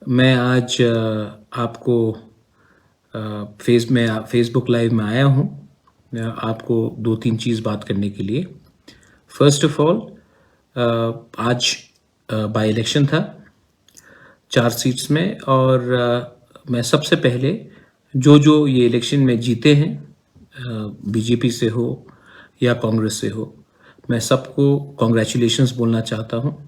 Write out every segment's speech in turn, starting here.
मैं आज आपको फेसबुक लाइव में आया हूँ। मैं आपको 2-3 चीज़ बात करने के लिए। फ़र्स्ट ऑफ़ ऑल आज बाय इलेक्शन था 4 सीट्स में और मैं सबसे पहले जो ये इलेक्शन में जीते हैं बीजेपी से हो या कांग्रेस से हो, मैं सबको कांग्रेचुलेशंस बोलना चाहता हूँ।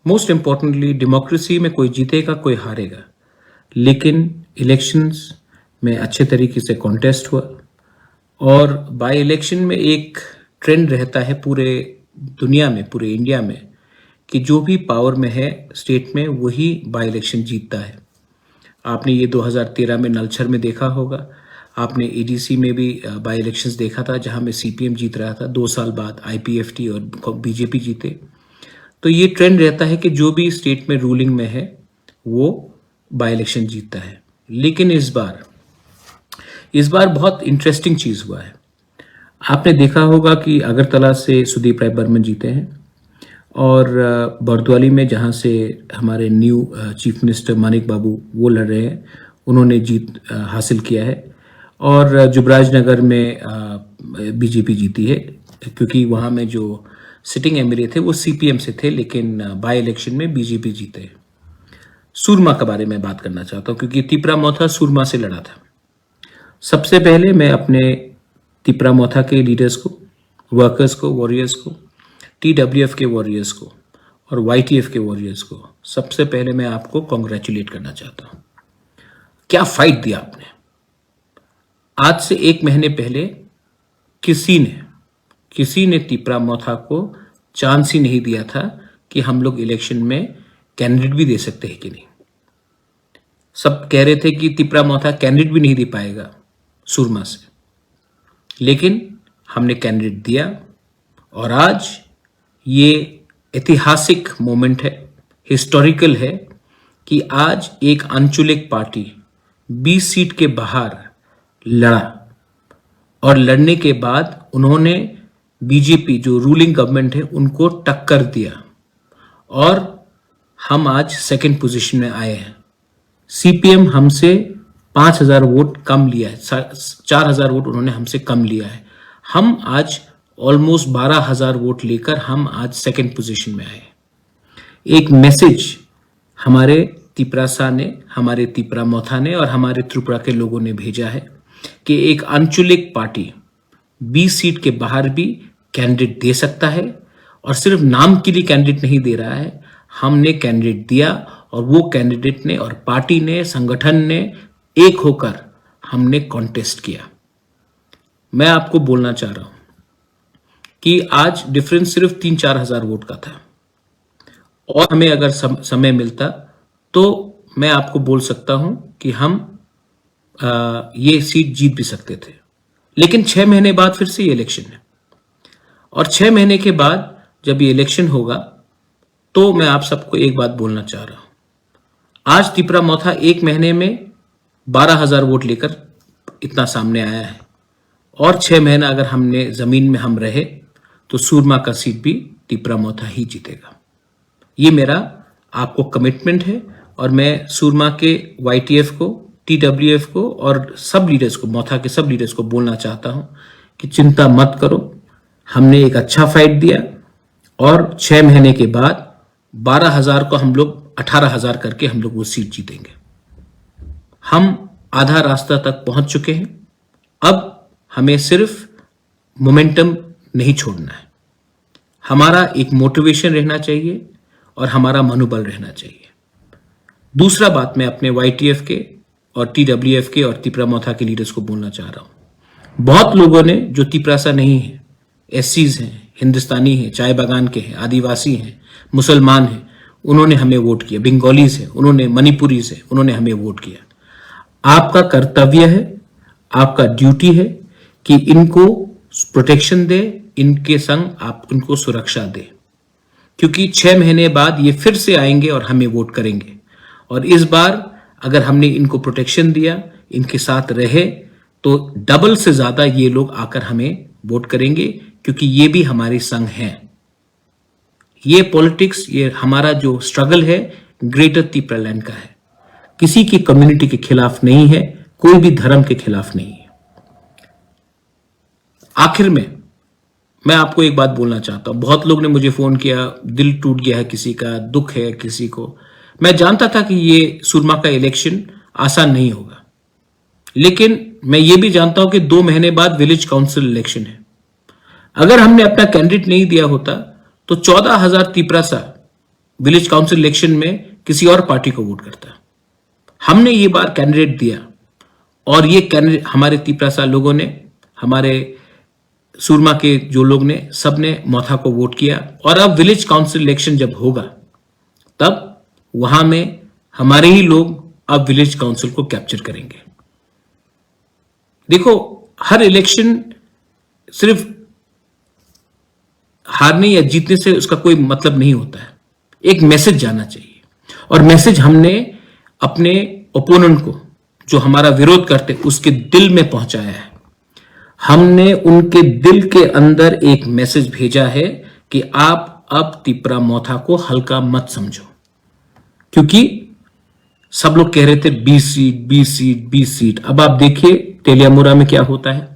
मोस्ट इम्पॉर्टेंटली डेमोक्रेसी में कोई जीतेगा कोई हारेगा, लेकिन इलेक्शंस में अच्छे तरीके से कॉन्टेस्ट हुआ और बाय इलेक्शन में एक ट्रेंड रहता है पूरे दुनिया में, पूरे इंडिया में, कि जो भी पावर में है स्टेट में वही बाय इलेक्शन जीतता है। आपने ये 2013 में नलछर में देखा होगा, आपने एडीसी में भी बाय इलेक्शंस देखा था जहां में सीपीएम जीत रहा था। 2 साल बाद आईपीएफटी और बीजेपी जीते। तो ये ट्रेंड रहता है कि जो भी स्टेट में रूलिंग में है वो बाय इलेक्शन जीतता है। लेकिन इस बार बहुत इंटरेस्टिंग चीज़ हुआ है। आपने देखा होगा कि अगरतला से सुदीप राय बर्मन जीते हैं और बरदवाली में जहां से हमारे न्यू चीफ मिनिस्टर मानिक बाबू वो लड़ रहे हैं, उन्होंने जीत हासिल किया है। और जुबराज नगर में बीजेपी जीती है क्योंकि वहां में जो सिटिंग एमएलए थे वो सीपीएम से थे, लेकिन बाय इलेक्शन में बीजेपी जीते। सुरमा के बारे में बात करना चाहता हूँ क्योंकि तिपरा मोथा सुरमा से लड़ा था। सबसे पहले मैं अपने तिपरा मोथा के लीडर्स को, वर्कर्स को, वॉरियर्स को, टीडब्ल्यूएफ के वॉरियर्स को और वाईटीएफ के वॉरियर्स को सबसे पहले मैं आपको कॉन्ग्रेचुलेट करना चाहता हूँ। क्या फाइट दिया आपने। आज से 1 महीने पहले किसी ने तिपरा मोथा को चांस ही नहीं दिया था कि हम लोग इलेक्शन में कैंडिडेट भी दे सकते हैं कि नहीं। सब कह रहे थे कि तिपरा मोथा कैंडिडेट भी नहीं दे पाएगा सुरमा से, लेकिन हमने कैंडिडेट दिया और आज ये ऐतिहासिक मोमेंट है, हिस्टोरिकल है कि आज एक आंचलिक पार्टी 20 सीट के बाहर लड़ा और लड़ने के बाद उन्होंने बीजेपी जो रूलिंग गवर्नमेंट है उनको टक्कर दिया और हम आज सेकंड पोजीशन में आए हैं। सीपीएम हमसे 5000 वोट कम लिया है, 4000 वोट उन्होंने हमसे कम लिया है। हम आज ऑलमोस्ट 12000 वोट लेकर हम आज सेकंड पोजीशन में आए। एक मैसेज हमारे तिपरासा ने, हमारे तिपरा मोथा ने और हमारे त्रिपुरा के लोगों ने भेजा है कि एक आंचलिक पार्टी 20 सीट के बाहर भी कैंडिडेट दे सकता है और सिर्फ नाम के लिए कैंडिडेट नहीं दे रहा है। हमने कैंडिडेट दिया और वो कैंडिडेट ने और पार्टी ने, संगठन ने एक होकर हमने कॉन्टेस्ट किया। मैं आपको बोलना चाह रहा हूं कि आज डिफरेंस सिर्फ 3-4 हजार वोट का था और हमें अगर समय मिलता तो मैं आपको बोल सकता हूं कि हम ये सीट जीत भी सकते थे। लेकिन 6 महीने बाद फिर से ये इलेक्शन है और 6 महीने के बाद जब ये इलेक्शन होगा तो मैं आप सबको एक बात बोलना चाह रहा हूं। आज तिपरा मोथा 1 महीने में 12000 वोट लेकर इतना सामने आया है और 6 महीना अगर हमने जमीन में हम रहे तो सूरमा का सीट भी तिपरा मोथा ही जीतेगा। ये मेरा आपको कमिटमेंट है और मैं सूरमा के वाईटीएफ को, टीडब्ल्यूएफ को और सब लीडर्स को, मोथा के सब लीडर्स को बोलना चाहता हूं कि चिंता मत करो। हमने एक अच्छा फाइट दिया और 6 महीने के बाद 12000 को हम लोग 18000 करके हम लोग वो सीट जीतेंगे। हम आधा रास्ता तक पहुंच चुके हैं। अब हमें सिर्फ मोमेंटम नहीं छोड़ना है। हमारा एक मोटिवेशन रहना चाहिए और हमारा मनोबल रहना चाहिए। दूसरा बात मैं अपने वाईटीएफ के और टीडब्ल्यूएफ के और तिपरा मोथा के लीडर्स को बोलना चाह रहा हूं। बहुत लोगों ने जो तिपरासा नहीं है, एससीज हैं, हिंदुस्तानी हैं, चाय बागान के हैं, आदिवासी हैं, मुसलमान हैं, उन्होंने हमें वोट किया। बंगालीज हैं, उन्होंने, मणिपुरीज हैं, उन्होंने हमें वोट किया। आपका कर्तव्य है, आपका ड्यूटी है कि इनको प्रोटेक्शन दे, इनके संग आप इनको सुरक्षा दे, क्योंकि 6 महीने बाद ये फिर से आएंगे और हमें वोट करेंगे। और इस बार अगर हमने इनको प्रोटेक्शन दिया, इनके साथ रहे, तो डबल से ज्यादा ये लोग आकर हमें वोट करेंगे, क्योंकि ये भी हमारे संग हैं। ये पॉलिटिक्स, ये हमारा जो स्ट्रगल है ग्रेटर तिपरा लैंड का है। किसी की कम्युनिटी के खिलाफ नहीं है, कोई भी धर्म के खिलाफ नहीं है। आखिर में मैं आपको एक बात बोलना चाहता हूं। बहुत लोग ने मुझे फोन किया, दिल टूट गया है किसी का, दुख है किसी को। मैं जानता था कि ये सुरमा का इलेक्शन आसान नहीं होगा, लेकिन मैं ये भी जानता हूं कि 2 महीने बाद विलेज काउंसिल इलेक्शन है। अगर हमने अपना कैंडिडेट नहीं दिया होता तो 14,000 तिपरासा विलेज काउंसिल इलेक्शन में किसी और पार्टी को वोट करता। हमने ये बार कैंडिडेट दिया और ये कैंडिडेट हमारे तिपरासा लोगों ने, हमारे सुरमा के जो लोग ने, सबने मोथा को वोट किया। और अब विलेज काउंसिल इलेक्शन जब होगा तब वहां में हमारे ही लोग अब विलेज काउंसिल को कैप्चर करेंगे। देखो, हर इलेक्शन सिर्फ हारने या जीतने से उसका कोई मतलब नहीं होता है। एक मैसेज जाना चाहिए, और मैसेज हमने अपने ओपोनेंट को, जो हमारा विरोध करते, उसके दिल में पहुंचाया है। हमने उनके दिल के अंदर एक मैसेज भेजा है कि आप अब तिपरा मोथा को हल्का मत समझो, क्योंकि सब लोग कह रहे थे 20 सीट 20 सीट 20 सीट। अब आप देखिए तेलियामुरा में क्या होता है,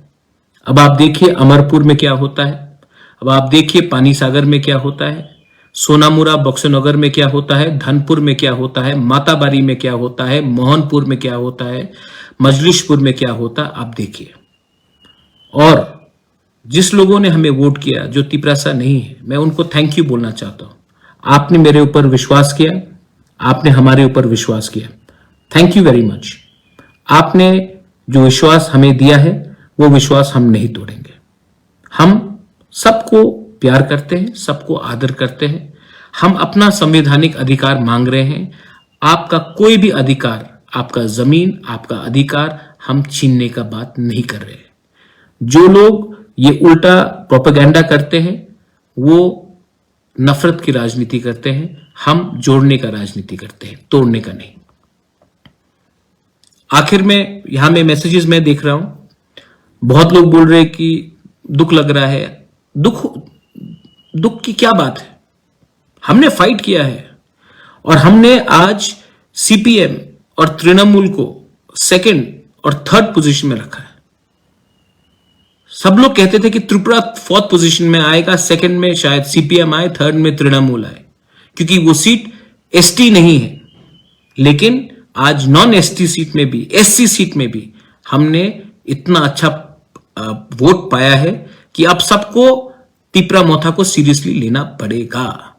अब आप देखिए अमरपुर में क्या होता है, अब आप देखिए पानी सागर में क्या होता है, सोनामुरा बक्सनगर में क्या होता है, धनपुर में क्या होता है, माताबारी में क्या होता है, मोहनपुर में क्या होता है, मजलिशपुर में क्या होता है, आप देखिए। और जिस लोगों ने हमें वोट किया, जो तिपरासा नहीं है, मैं उनको थैंक यू बोलना चाहता हूं। आपने मेरे ऊपर विश्वास किया, आपने हमारे ऊपर विश्वास किया, थैंक यू वेरी मच। आपने जो विश्वास हमें दिया है वो विश्वास हम नहीं तोड़ेंगे। हम सबको प्यार करते हैं, सबको आदर करते हैं। हम अपना संवैधानिक अधिकार मांग रहे हैं। आपका कोई भी अधिकार, आपका जमीन, आपका अधिकार हम छीनने का बात नहीं कर रहे हैं। जो लोग ये उल्टा प्रोपेगेंडा करते हैं वो नफरत की राजनीति करते हैं। हम जोड़ने का राजनीति करते हैं, तोड़ने का नहीं। आखिर में यहां में मैसेजेस मैं देख रहा हूं, बहुत लोग बोल रहे हैं कि दुख लग रहा है। दुख की क्या बात है? हमने फाइट किया है और हमने आज सीपीएम और तृणमूल को 2nd और 3rd पोजीशन में रखा है। सब लोग कहते थे कि त्रिपुरा 4th पोजीशन में आएगा, 2nd में शायद सीपीएम आए, 3rd में तृणमूल आए, क्योंकि वो सीट एसटी नहीं है। लेकिन आज नॉन एसटी सीट में भी, एससी सीट में भी हमने इतना अच्छा वोट पाया है कि अब सबको तिपरा मोथा को सीरियसली लेना पड़ेगा।